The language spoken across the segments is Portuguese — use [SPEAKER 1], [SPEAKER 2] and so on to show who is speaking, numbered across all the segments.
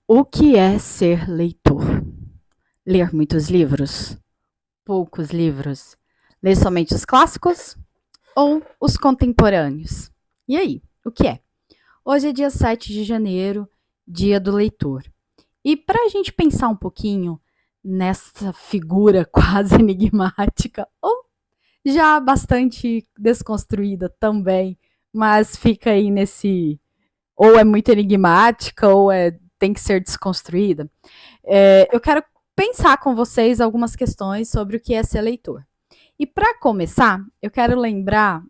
[SPEAKER 1] O que é ser leitor? Ler muitos livros? Poucos livros? Ler somente os clássicos ou os contemporâneos? E aí, o que é? Hoje é dia 7 de janeiro, dia do leitor. E para a gente pensar um pouquinho nessa figura quase enigmática, ou já bastante desconstruída também, mas fica aí nesse. Ou é muito enigmática, ou tem que ser desconstruída. Eu quero pensar com vocês algumas questões sobre o que é ser leitor. E para começar, eu quero lembrar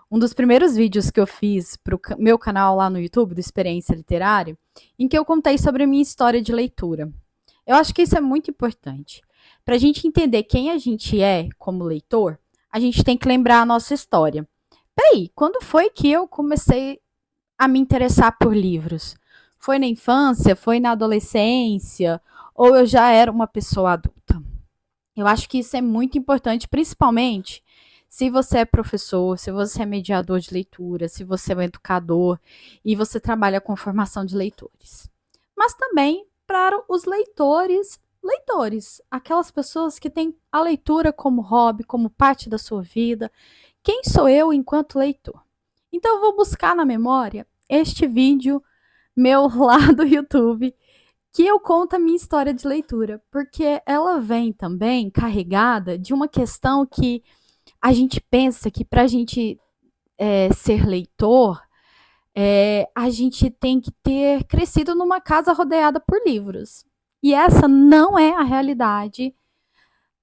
[SPEAKER 1] um dos primeiros vídeos que eu fiz para o meu canal lá no YouTube, do Experiência Literária, em que eu contei sobre a minha história de leitura. Eu acho que isso é muito importante. Para a gente entender quem a gente é como leitor, a gente tem que lembrar a nossa história. Peraí, quando foi que eu comecei a me interessar por livros? Foi na infância? Foi na adolescência? Ou eu já era uma pessoa adulta? Eu acho que isso é muito importante, principalmente se você é professor, se você é mediador de leitura, se você é um educador e você trabalha com formação de leitores. Mas também para os leitores, aquelas pessoas que têm a leitura como hobby, como parte da sua vida. Quem sou eu enquanto leitor? Então eu vou buscar na memória este vídeo meu lá do YouTube, que eu conto a minha história de leitura, porque ela vem também carregada de uma questão que a gente pensa que para a gente ser leitor, a gente tem que ter crescido numa casa rodeada por livros. E essa não é a realidade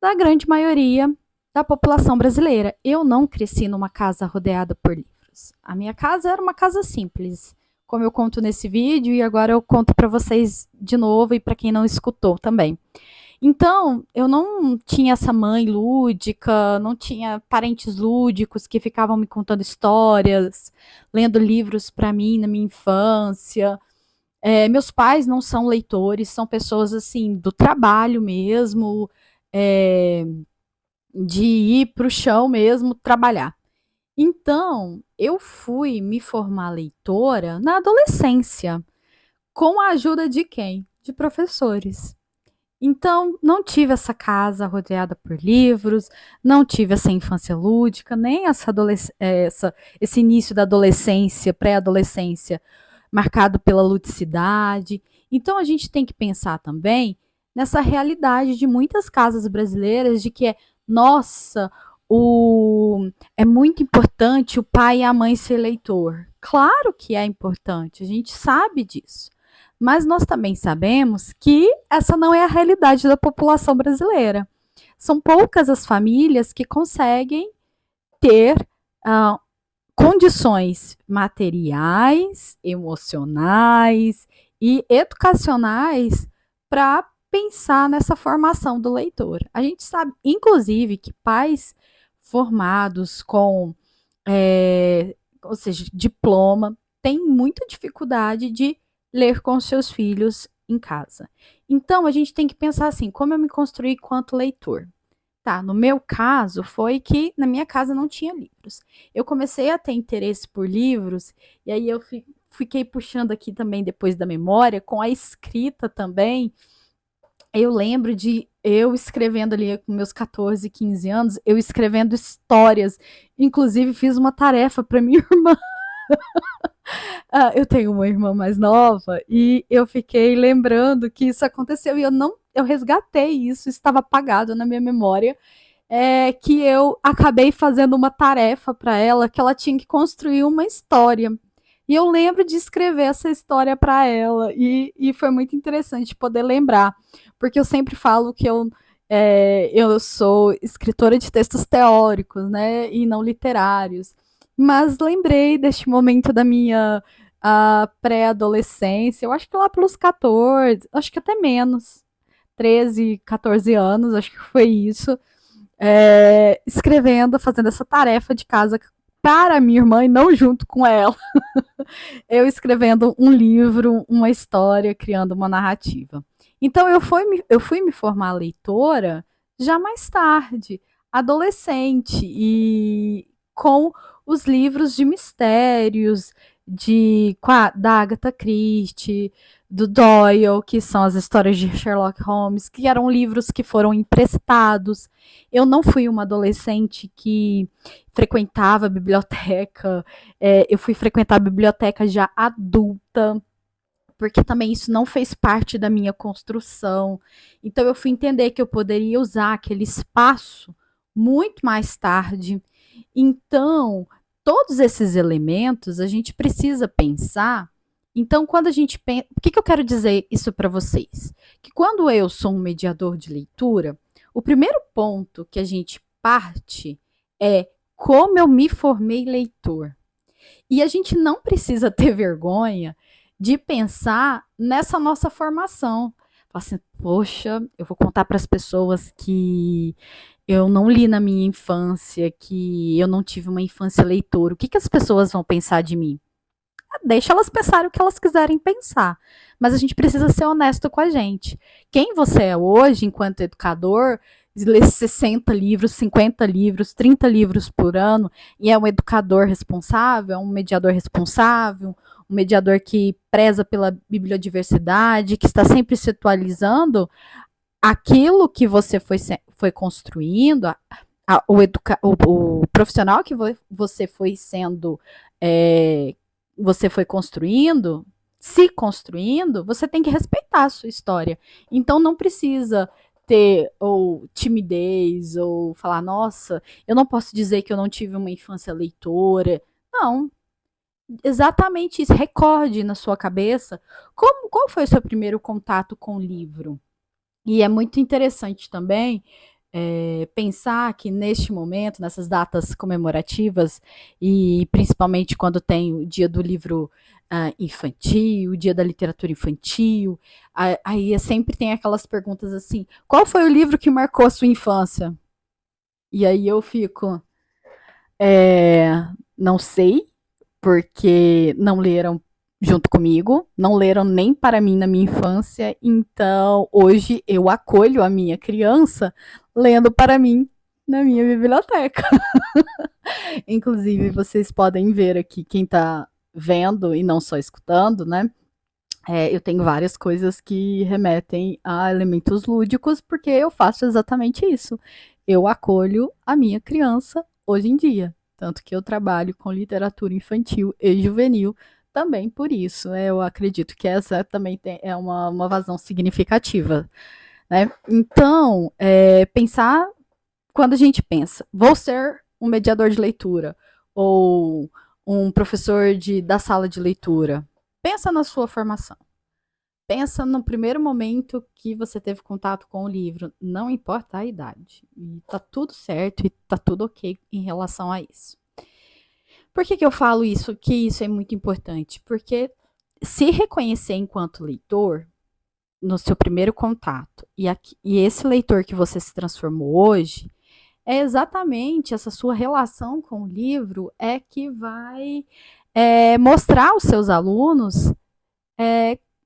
[SPEAKER 1] da grande maioria da população brasileira. Eu não cresci numa casa rodeada por livros. A minha casa era uma casa simples, como eu conto nesse vídeo, e agora eu conto para vocês de novo e para quem não escutou também. Então, eu não tinha essa mãe lúdica, não tinha parentes lúdicos que ficavam me contando histórias, lendo livros para mim na minha infância. Meus pais não são leitores, são pessoas assim do trabalho mesmo, é, de ir para o chão mesmo trabalhar. Então, eu fui me formar leitora na adolescência, com a ajuda de quem? De professores. Então, não tive essa casa rodeada por livros, não tive essa infância lúdica, nem esse início da adolescência, pré-adolescência, marcado pela ludicidade. Então, a gente tem que pensar também nessa realidade de muitas casas brasileiras de que nossa, é muito importante o pai e a mãe ser leitor. Claro que é importante, a gente sabe disso. Mas nós também sabemos que essa não é a realidade da população brasileira. São poucas as famílias que conseguem ter ah, condições materiais, emocionais e educacionais para pensar nessa formação do leitor. A gente sabe, inclusive, que pais formados com, ou seja, diploma, têm muita dificuldade de ler com seus filhos em casa. Então, a gente tem que pensar assim: como eu me construí quanto leitor? Tá, no meu caso, foi que na minha casa não tinha livros. Eu comecei a ter interesse por livros, e aí eu fiquei puxando aqui também depois da memória, com a escrita também. Eu lembro de eu escrevendo ali com meus 14, 15 anos, eu escrevendo histórias. Inclusive, fiz uma tarefa para minha irmã. Eu tenho uma irmã mais nova e eu fiquei lembrando que isso aconteceu e eu resgatei isso, estava apagado na minha memória, que eu acabei fazendo uma tarefa para ela que ela tinha que construir uma história. E eu lembro de escrever essa história para ela e foi muito interessante poder lembrar, porque eu sempre falo que eu sou escritora de textos teóricos, né, e não literários. Mas lembrei deste momento da minha pré-adolescência, eu acho que lá pelos 14, acho que até menos, 13, 14 anos, acho que foi isso, escrevendo, fazendo essa tarefa de casa para minha irmã e não junto com ela. Eu escrevendo um livro, uma história, criando uma narrativa. Então eu fui me formar leitora já mais tarde, adolescente, e com os livros de mistérios da Agatha Christie, do Doyle, que são as histórias de Sherlock Holmes, que eram livros que foram emprestados. Eu não fui uma adolescente que frequentava a biblioteca, eu fui frequentar a biblioteca já adulta, porque também isso não fez parte da minha construção. Então eu fui entender que eu poderia usar aquele espaço muito mais tarde. Então, todos esses elementos a gente precisa pensar. Então, quando a gente pensa. O que eu quero dizer isso para vocês? Que quando eu sou um mediador de leitura, o primeiro ponto que a gente parte é como eu me formei leitor. E a gente não precisa ter vergonha de pensar nessa nossa formação. Falar assim, poxa, eu vou contar para as pessoas que eu não li na minha infância, que eu não tive uma infância leitora. O que, que as pessoas vão pensar de mim? Deixa elas pensarem o que elas quiserem pensar. Mas a gente precisa ser honesto com a gente. Quem você é hoje, enquanto educador, lê 60 livros, 50 livros, 30 livros por ano, e é um educador responsável, é um mediador responsável, um mediador que preza pela bibliodiversidade, que está sempre se atualizando, aquilo que você foi construindo, o profissional que você foi sendo você foi construindo, se construindo, você tem que respeitar a sua história. Então não precisa ter ou timidez ou falar, nossa, eu não posso dizer que eu não tive uma infância leitora. Não, exatamente isso. Recorde na sua cabeça qual foi o seu primeiro contato com o livro. E é muito interessante também pensar que neste momento, nessas datas comemorativas, e principalmente quando tem o dia do livro infantil, o dia da literatura infantil, aí sempre tem aquelas perguntas assim: qual foi o livro que marcou a sua infância? E aí eu fico, não sei, porque não leram junto comigo, não leram nem para mim na minha infância, então hoje eu acolho a minha criança lendo para mim na minha biblioteca. Inclusive, vocês podem ver aqui, quem está vendo e não só escutando, né? Eu tenho várias coisas que remetem a elementos lúdicos, porque eu faço exatamente isso. Eu acolho a minha criança hoje em dia. Tanto que eu trabalho com literatura infantil e juvenil também por isso. Eu acredito que essa também é uma vazão significativa. Né? Então, pensar, quando a gente pensa, vou ser um mediador de leitura ou um professor da sala de leitura, pensa na sua formação. Pensa no primeiro momento que você teve contato com o livro, não importa a idade. E tá tudo certo e tá tudo ok em relação a isso. Por que eu falo isso? Que isso é muito importante? Porque se reconhecer enquanto leitor, no seu primeiro contato, e esse leitor que você se transformou hoje, é exatamente essa sua relação com o livro que vai mostrar aos seus alunos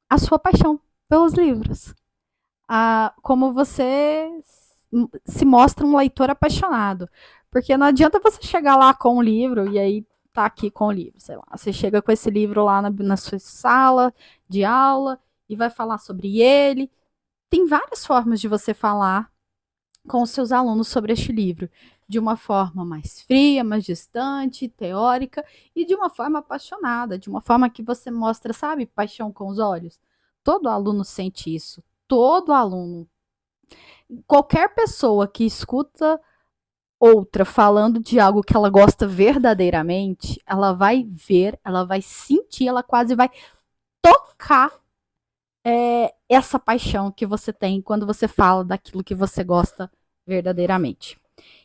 [SPEAKER 1] a sua paixão pelos livros. Como você se mostra um leitor apaixonado. Porque não adianta você chegar lá com o livro e aí tá aqui com o livro, sei lá. Você chega com esse livro lá na sua sala de aula e vai falar sobre ele. Tem várias formas de você falar com os seus alunos sobre este livro. De uma forma mais fria, mais distante, teórica, e de uma forma apaixonada, de uma forma que você mostra, sabe, paixão com os olhos. Todo aluno sente isso. Todo aluno. Qualquer pessoa que escuta outra falando de algo que ela gosta verdadeiramente, ela vai ver, ela vai sentir, ela quase vai tocar essa paixão que você tem quando você fala daquilo que você gosta verdadeiramente.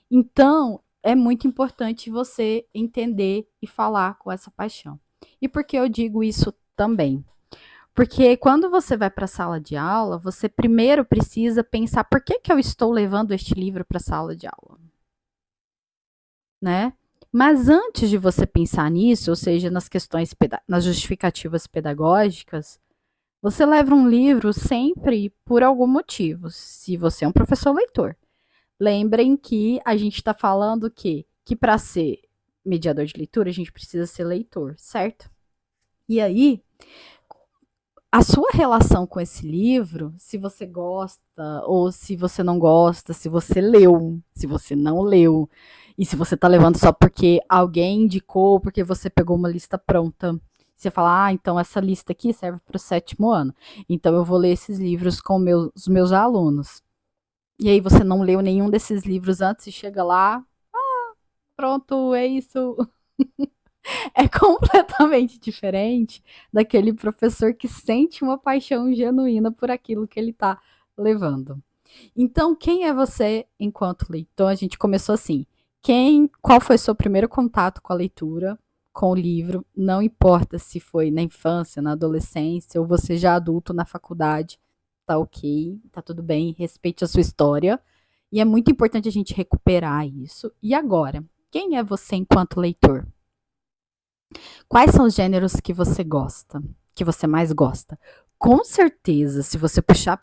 [SPEAKER 1] Então, é muito importante você entender e falar com essa paixão. E por que eu digo isso também? Porque quando você vai para a sala de aula, você primeiro precisa pensar por que eu estou levando este livro para a sala de aula. Né? Mas antes de você pensar nisso, ou seja, nas questões, nas justificativas pedagógicas, você leva um livro sempre por algum motivo, se você é um professor leitor. Lembrem que a gente está falando que para ser mediador de leitura, a gente precisa ser leitor, certo? E aí, a sua relação com esse livro, se você gosta ou se você não gosta, se você leu, se você não leu, e se você tá levando só porque alguém indicou, porque você pegou uma lista pronta. Você fala, então essa lista aqui serve para o 7º ano. Então eu vou ler esses livros com os meus alunos. E aí você não leu nenhum desses livros antes e chega lá, pronto, é isso. É completamente diferente daquele professor que sente uma paixão genuína por aquilo que ele está levando. Então, quem é você enquanto leitor? A gente começou assim. Qual foi seu primeiro contato com a leitura, com o livro? Não importa se foi na infância, na adolescência, ou você já adulto na faculdade, tá ok, tá tudo bem, respeite a sua história. E é muito importante a gente recuperar isso. E agora, quem é você enquanto leitor? Quais são os gêneros que você gosta, que você mais gosta? Com certeza, se você puxar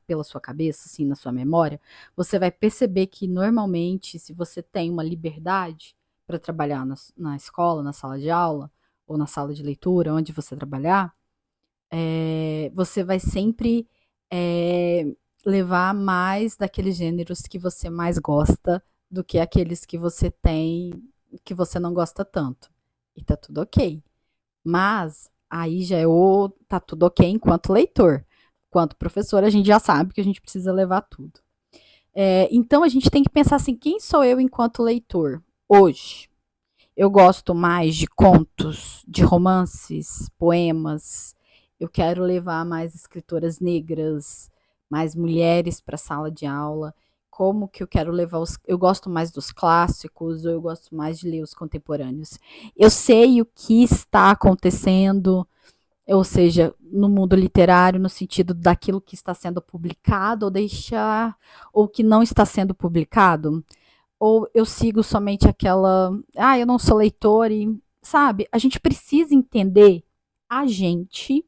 [SPEAKER 1] pela sua cabeça, assim, na sua memória, você vai perceber que normalmente, se você tem uma liberdade para trabalhar na escola, na sala de aula, ou na sala de leitura, onde você trabalhar, você vai sempre levar mais daqueles gêneros que você mais gosta do que aqueles que você tem que você não gosta tanto. E tá tudo ok. Mas aí já tá tudo ok enquanto leitor. Enquanto professor, a gente já sabe que a gente precisa levar tudo. Então a gente tem que pensar assim: quem sou eu enquanto leitor hoje? Eu gosto mais de contos, de romances, poemas. Eu quero levar mais escritoras negras, mais mulheres para a sala de aula. Como que eu quero levar eu gosto mais dos clássicos ou eu gosto mais de ler os contemporâneos? Eu sei o que está acontecendo, ou seja, no mundo literário, no sentido daquilo que está sendo publicado ou que não está sendo publicado, ou eu sigo somente eu não sou leitor e, sabe, a gente precisa entender a gente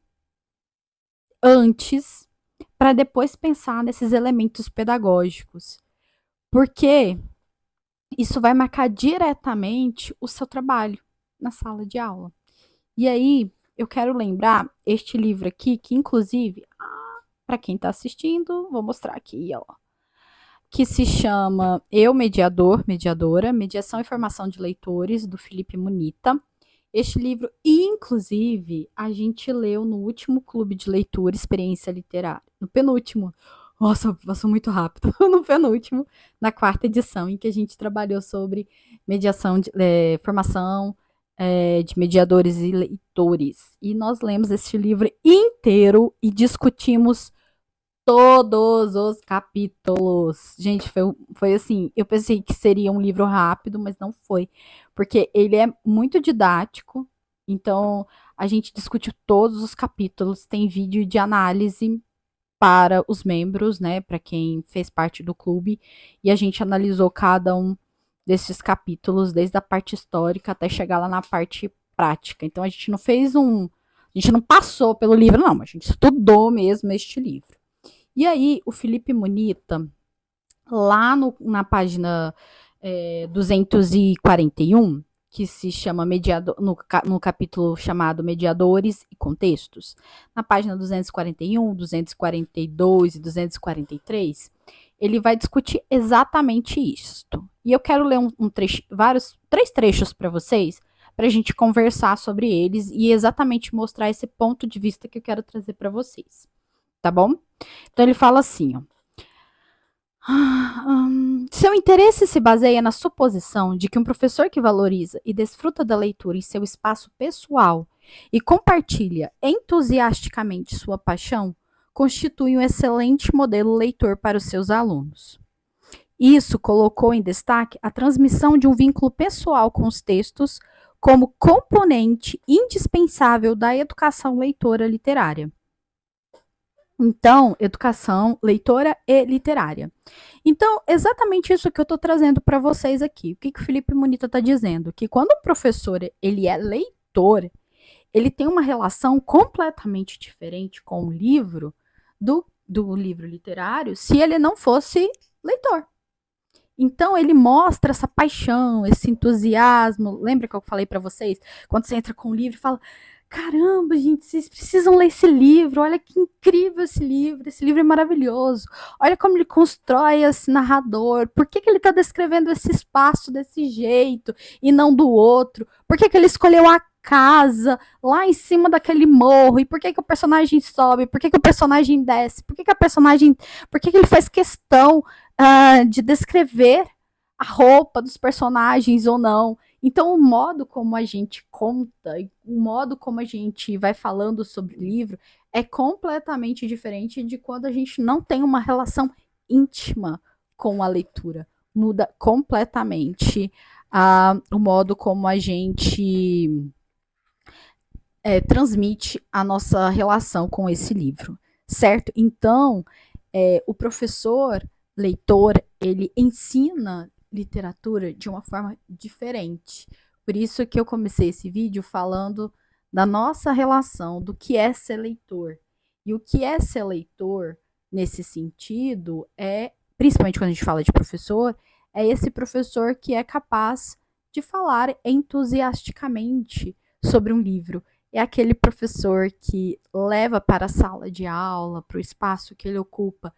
[SPEAKER 1] antes para depois pensar nesses elementos pedagógicos. Porque isso vai marcar diretamente o seu trabalho na sala de aula. E aí, eu quero lembrar este livro aqui, que inclusive, para quem está assistindo, vou mostrar aqui, ó, que se chama Eu, Mediador, Mediadora, Mediação e Formação de Leitores, do Felipe Munita. Este livro, inclusive, a gente leu no último clube de leitura Experiência Literária, no penúltimo. Nossa, passou muito rápido. No penúltimo, na 4ª edição, em que a gente trabalhou sobre formação de mediadores e leitores. E nós lemos este livro inteiro e discutimos todos os capítulos. Gente, foi assim, eu pensei que seria um livro rápido, mas não foi, porque ele é muito didático, então a gente discutiu todos os capítulos, tem vídeo de análise para os membros, né, para quem fez parte do clube, e a gente analisou cada um desses capítulos, desde a parte histórica até chegar lá na parte prática. Então a gente não fez a gente não passou pelo livro, não, a gente estudou mesmo este livro. E aí, o Felipe Munita, lá na página 241, que se chama no capítulo chamado Mediadores e Contextos, na página 241, 242 e 243, ele vai discutir exatamente isto. E eu quero ler três trechos para vocês, para a gente conversar sobre eles e exatamente mostrar esse ponto de vista que eu quero trazer para vocês. Tá bom? Então ele fala assim, ó. Seu interesse se baseia na suposição de que um professor que valoriza e desfruta da leitura em seu espaço pessoal e compartilha entusiasticamente sua paixão constitui um excelente modelo leitor para os seus alunos. Isso colocou em destaque a transmissão de um vínculo pessoal com os textos como componente indispensável da educação leitora literária. Então, educação leitora e literária. Então, exatamente isso que eu estou trazendo para vocês aqui. O que o Felipe Munita está dizendo? Que quando um professor ele é leitor, ele tem uma relação completamente diferente com o livro do livro literário se ele não fosse leitor. Então, ele mostra essa paixão, esse entusiasmo. Lembra que eu falei para vocês? Quando você entra com o livro e fala, caramba, gente, vocês precisam ler esse livro, olha que incrível esse livro é maravilhoso, olha como ele constrói esse narrador, por que ele está descrevendo esse espaço desse jeito e não do outro, por que ele escolheu a casa lá em cima daquele morro, e por que o personagem sobe, por que o personagem desce, por que ele faz questão de descrever a roupa dos personagens ou não. Então, o modo como a gente conta, o modo como a gente vai falando sobre o livro é completamente diferente de quando a gente não tem uma relação íntima com a leitura. Muda completamente o modo como a gente transmite a nossa relação com esse livro, certo? Então, o professor leitor, ele ensina literatura de uma forma diferente. Por isso que eu comecei esse vídeo falando da nossa relação, do que é ser leitor. E o que é ser leitor, nesse sentido, principalmente quando a gente fala de professor, é esse professor que é capaz de falar entusiasticamente sobre um livro. É aquele professor que leva para a sala de aula, para o espaço que ele ocupa,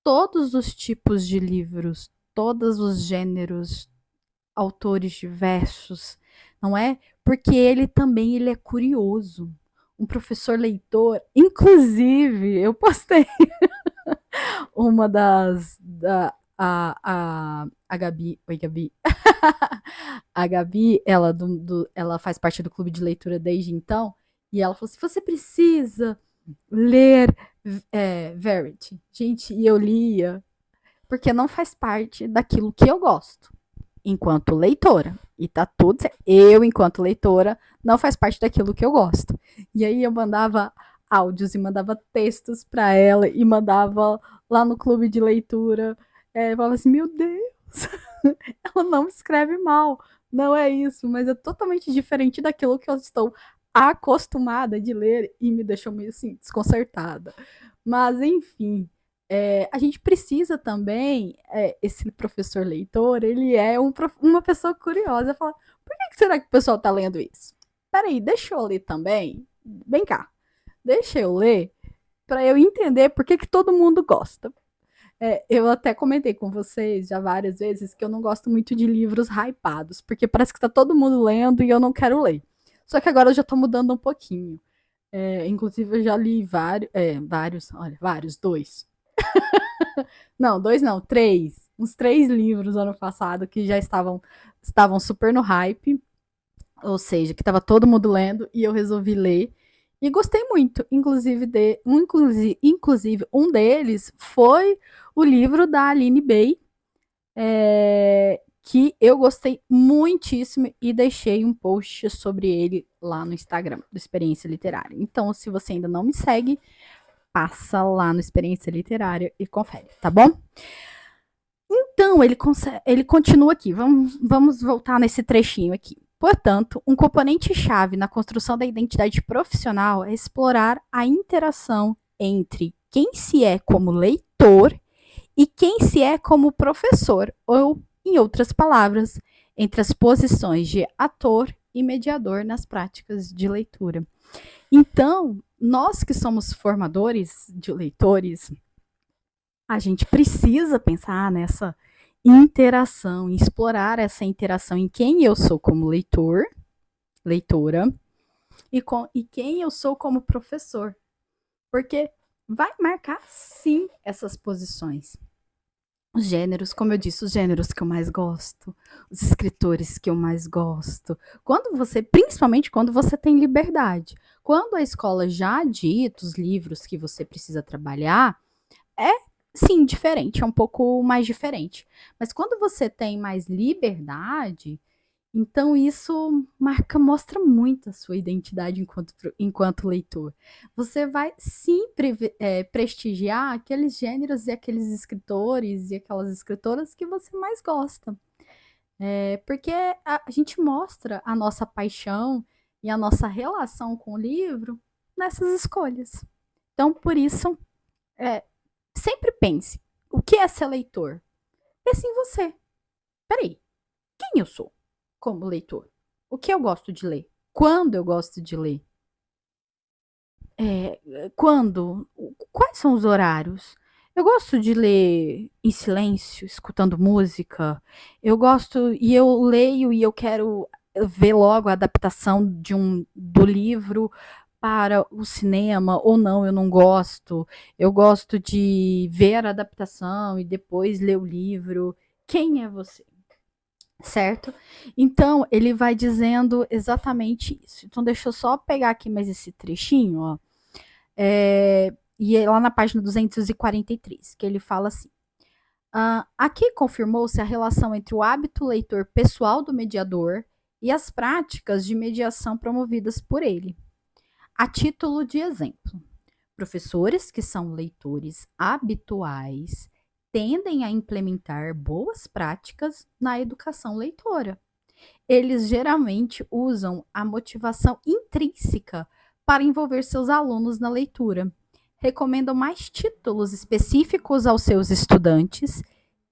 [SPEAKER 1] todos os tipos de livros, todos os gêneros, autores diversos, não é? Porque ele é curioso. Um professor leitor, inclusive, eu postei uma a Gabi, oi Gabi, a Gabi, ela faz parte do clube de leitura desde então, e ela falou assim, você precisa ler Verity. Gente, e eu lia, porque não faz parte daquilo que eu gosto, enquanto leitora. E tá tudo certo. Eu, enquanto leitora, não faz parte daquilo que eu gosto. E aí eu mandava áudios e mandava textos para ela e mandava lá no clube de leitura. Falava assim, meu Deus, ela não escreve mal. Não é isso, mas é totalmente diferente daquilo que eu estou acostumada de ler e me deixou meio assim, desconcertada. Mas, enfim, a gente precisa também, esse professor leitor, ele é uma pessoa curiosa. Fala, por que será que o pessoal está lendo isso? Peraí, deixa eu ler também. Vem cá, deixa eu ler para eu entender por que todo mundo gosta. Eu até comentei com vocês já várias vezes que eu não gosto muito de livros hypados, porque parece que está todo mundo lendo e eu não quero ler. Só que agora eu já estou mudando um pouquinho. Inclusive eu já li dois. Não, dois não, três. Uns 3 livros ano passado que já estavam super no hype, ou seja, que estava todo mundo lendo e eu resolvi ler. E gostei muito, inclusive um deles foi o livro da Aline Bay, que eu gostei muitíssimo e deixei um post sobre ele lá no Instagram, do Experiência Literária. Então, se você ainda não me segue, passa lá no Experiência Literária e confere, tá bom? Então, ele continua aqui. Vamos voltar nesse trechinho aqui. Portanto, um componente-chave na construção da identidade profissional é explorar a interação entre quem se é como leitor e quem se é como professor, ou, em outras palavras, entre as posições de ator e mediador nas práticas de leitura. Então, nós que somos formadores de leitores, a gente precisa pensar nessa interação, em explorar essa interação em quem eu sou como leitor, leitora, e quem eu sou como professor. Porque vai marcar, sim, essas posições. Os gêneros, como eu disse, os gêneros que eu mais gosto, os escritores que eu mais gosto. Principalmente quando você tem liberdade. Quando a escola já dita os livros que você precisa trabalhar, sim, diferente, é um pouco mais diferente. Mas quando você tem mais liberdade, então isso mostra muito a sua identidade enquanto leitor. Você vai sempre prestigiar aqueles gêneros e aqueles escritores e aquelas escritoras que você mais gosta. Porque a gente mostra a nossa paixão e a nossa relação com o livro nessas escolhas. Então, por isso, sempre pense, o que é ser leitor? Pense em você. Peraí, quem eu sou como leitor? O que eu gosto de ler? Quando eu gosto de ler? quando? Quais são os horários? Eu gosto de ler em silêncio, escutando música. Eu gosto e eu leio e eu quero ver logo a adaptação do livro para o cinema ou não, eu não gosto. Eu gosto de ver a adaptação e depois ler o livro. Quem é você? Certo? Então, ele vai dizendo exatamente isso. Então, deixa eu só pegar aqui mais esse trechinho, ó. E é lá na página 243, que ele fala assim: aqui confirmou-se a relação entre o hábito leitor pessoal do mediador e as práticas de mediação promovidas por ele. A título de exemplo, professores que são leitores habituais tendem a implementar boas práticas na educação leitora. Eles geralmente usam a motivação intrínseca para envolver seus alunos na leitura. Recomendam mais títulos específicos aos seus estudantes,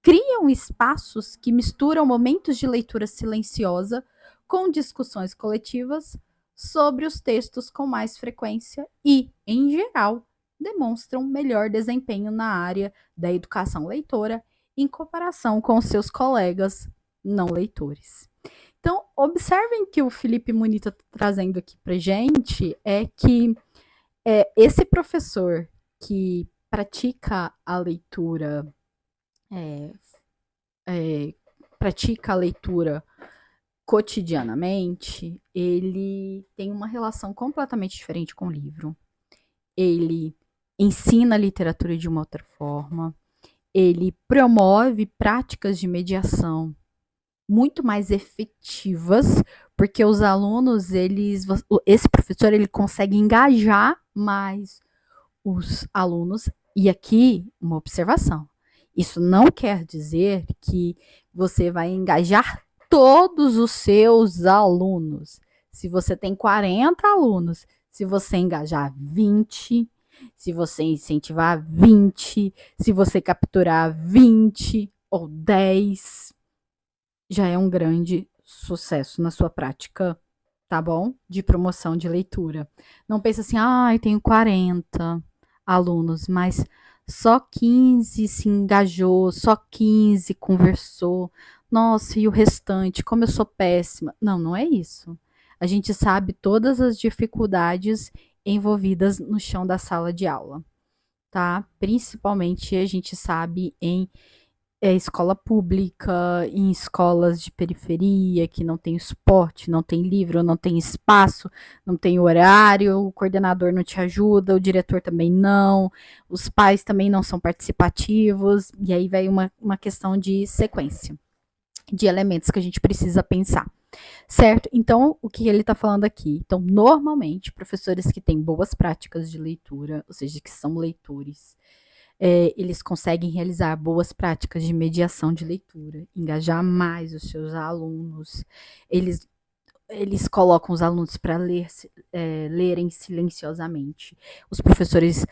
[SPEAKER 1] criam espaços que misturam momentos de leitura silenciosa com discussões coletivas sobre os textos com mais frequência e, em geral, demonstram melhor desempenho na área da educação leitora em comparação com seus colegas não leitores. Então, observem que o Felipe Muniz está trazendo aqui para gente é que esse professor que pratica a leitura, é, pratica a leitura cotidianamente, ele tem uma relação completamente diferente com o livro. Ele ensina a literatura de uma outra forma, ele promove práticas de mediação muito mais efetivas, porque os alunos, esse professor, ele consegue engajar mais os alunos. E aqui, uma observação. Isso não quer dizer que você vai engajar todos os seus alunos. Se você tem 40 alunos, se você engajar 20, se você incentivar 20, se você capturar 20 ou 10, já é um grande sucesso na sua prática, tá bom? De promoção de leitura. Não pense assim, eu tenho 40 alunos, mas só 15 se engajou, só 15 conversou. Nossa, e o restante, como eu sou péssima. Não, não é isso. A gente sabe todas as dificuldades envolvidas no chão da sala de aula, tá? Principalmente a gente sabe em escola pública, em escolas de periferia, que não tem suporte, não tem livro, não tem espaço, não tem horário, o coordenador não te ajuda, o diretor também não, os pais também não são participativos, e aí vai uma questão de sequência, de elementos que a gente precisa pensar. Certo? Então, o que ele está falando aqui? Então, normalmente, professores que têm boas práticas de leitura, ou seja, que são leitores, eles conseguem realizar boas práticas de mediação de leitura, engajar mais os seus alunos, eles, eles colocam os alunos para lerem silenciosamente. Os professores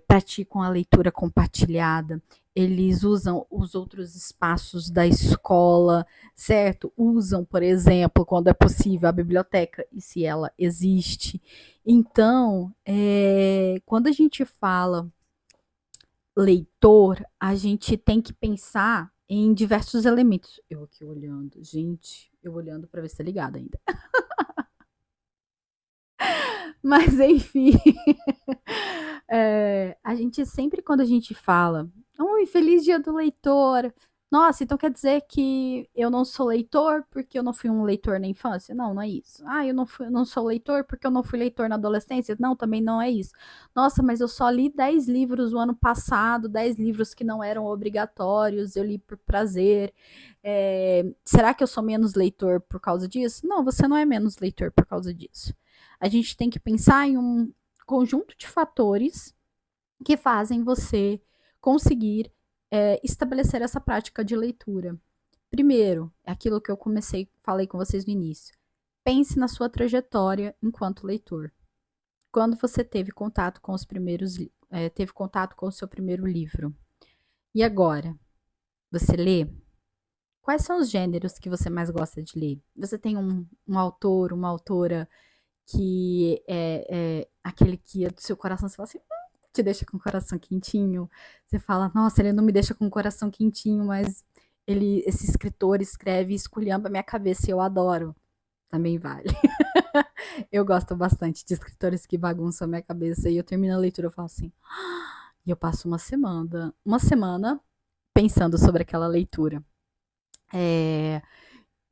[SPEAKER 1] praticam a leitura compartilhada, eles usam os outros espaços da escola, certo? Usam, por exemplo, quando é possível, a biblioteca, e se ela existe. Então, quando a gente fala leitor, a gente tem que pensar em diversos elementos. Eu aqui olhando, gente, eu olhando para ver se tá ligado ainda. Mas enfim, a gente sempre quando a gente fala, oi, feliz dia do leitor. Nossa, então quer dizer que eu não sou leitor porque eu não fui um leitor na infância? Não, não é isso. Eu não sou leitor porque eu não fui leitor na adolescência? Não, também não é isso. Nossa, mas eu só li 10 livros o ano passado, 10 livros que não eram obrigatórios, eu li por prazer. Será que eu sou menos leitor por causa disso? Não, você não é menos leitor por causa disso. A gente tem que pensar em um conjunto de fatores que fazem você conseguir estabelecer essa prática de leitura. Primeiro, é aquilo que eu falei com vocês no início. Pense na sua trajetória enquanto leitor. Quando você teve contato com teve contato com o seu primeiro livro. E agora? Você lê? Quais são os gêneros que você mais gosta de ler? Você tem um autor, uma autora que aquele que é do seu coração, você fala assim, te deixa com o coração quentinho. Você fala, nossa, ele não me deixa com o coração quentinho, mas esse escritor escreve e esculhamba a minha cabeça e eu adoro. Também vale. Eu gosto bastante de escritores que bagunçam a minha cabeça e eu termino a leitura e falo assim, e eu passo uma semana pensando sobre aquela leitura.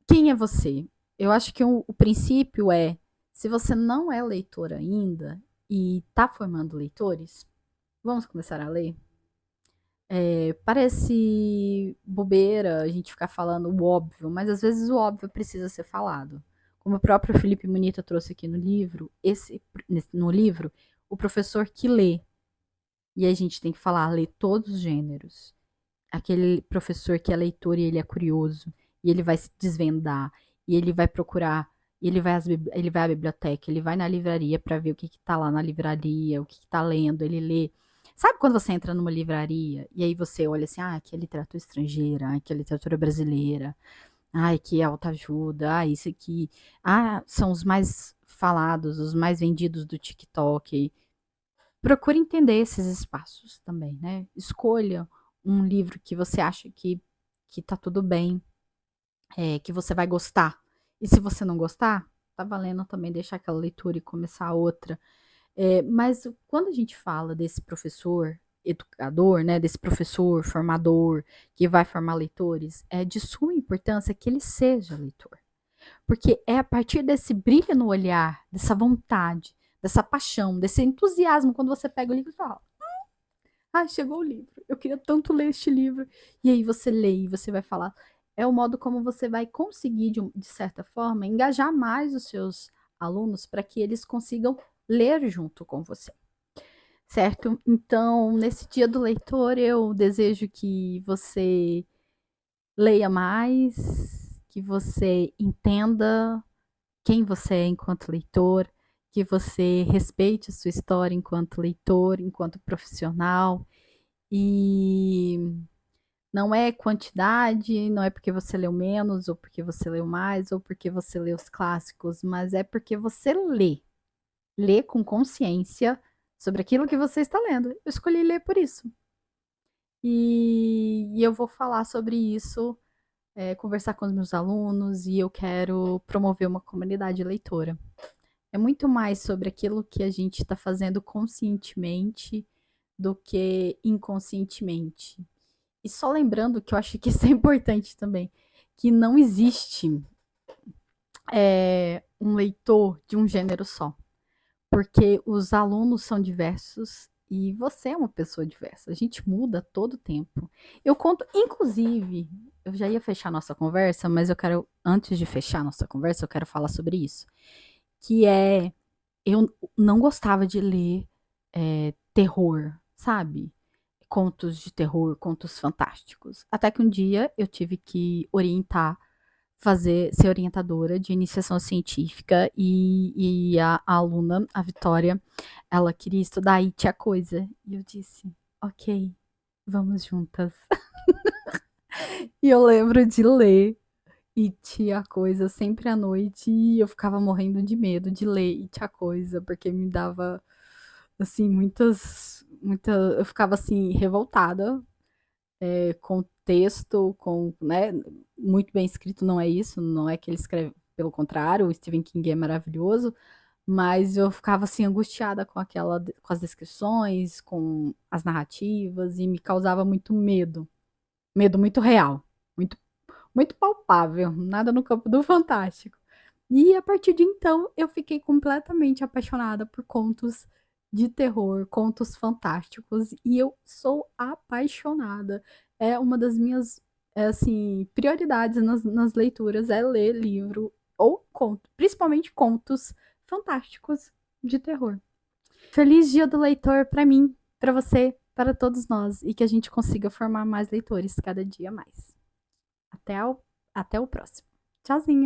[SPEAKER 1] Quem é você? Eu acho que o princípio é, se você não é leitor ainda e está formando leitores, vamos começar a ler? Parece bobeira a gente ficar falando o óbvio, mas às vezes o óbvio precisa ser falado. Como o próprio Felipe Munita trouxe aqui no livro, o professor que lê. E a gente tem que falar, ler todos os gêneros. Aquele professor que é leitor e ele é curioso, e ele vai se desvendar, e ele vai procurar, e ele vai à biblioteca, ele vai na livraria para ver o que está lá na livraria, o que está lendo, ele lê. Sabe quando você entra numa livraria e aí você olha assim, aqui é literatura estrangeira, aqui é literatura brasileira, aqui é autoajuda, isso aqui, são os mais falados, os mais vendidos do TikTok. Procure entender esses espaços também, né? Escolha um livro que você acha que tá tudo bem, que você vai gostar. E se você não gostar, tá valendo também deixar aquela leitura e começar outra. Mas quando a gente fala desse professor educador, né, desse professor formador que vai formar leitores, é de suma importância que ele seja leitor. Porque é a partir desse brilho no olhar, dessa vontade, dessa paixão, desse entusiasmo, quando você pega o livro e fala: chegou o livro, eu queria tanto ler este livro. E aí você lê e você vai falar. É o modo como você vai conseguir, de certa forma, engajar mais os seus alunos para que eles consigam ler junto com você. Certo? Então, nesse dia do leitor, eu desejo que você leia mais, que você entenda quem você é enquanto leitor, que você respeite a sua história enquanto leitor, enquanto profissional. E não é quantidade, não é porque você leu menos, ou porque você leu mais, ou porque você lê os clássicos, mas é porque você lê. Lê com consciência sobre aquilo que você está lendo. Eu escolhi ler por isso. E eu vou falar sobre isso, conversar com os meus alunos, e eu quero promover uma comunidade leitora. É muito mais sobre aquilo que a gente está fazendo conscientemente do que inconscientemente. E só lembrando que eu acho que isso é importante também, que não existe um leitor de um gênero só, porque os alunos são diversos e você é uma pessoa diversa. A gente muda todo o tempo. Eu conto, inclusive, eu já ia fechar nossa conversa, mas eu quero, antes de fechar nossa conversa, eu quero falar sobre isso, que eu não gostava de ler terror, sabe? Contos de terror, contos fantásticos. Até que um dia eu tive que ser orientadora de iniciação científica e a aluna, a Vitória, ela queria estudar It a Coisa. E eu disse, ok, vamos juntas. E eu lembro de ler It a Coisa sempre à noite e eu ficava morrendo de medo de ler It a Coisa, porque me dava, assim, eu ficava, assim, revoltada com o texto, né, muito bem escrito não é isso, não é que ele escreve, pelo contrário, o Stephen King é maravilhoso, mas eu ficava, assim, angustiada com as descrições, com as narrativas, e me causava muito medo muito real, muito muito palpável, nada no campo do fantástico. E a partir de então, eu fiquei completamente apaixonada por contos de terror, contos fantásticos, e eu sou apaixonada. É uma das minhas, assim, prioridades nas leituras, é ler livro ou conto, principalmente contos fantásticos de terror. Feliz Dia do Leitor para mim, para você, para todos nós, e que a gente consiga formar mais leitores cada dia mais. Até o próximo. Tchauzinho!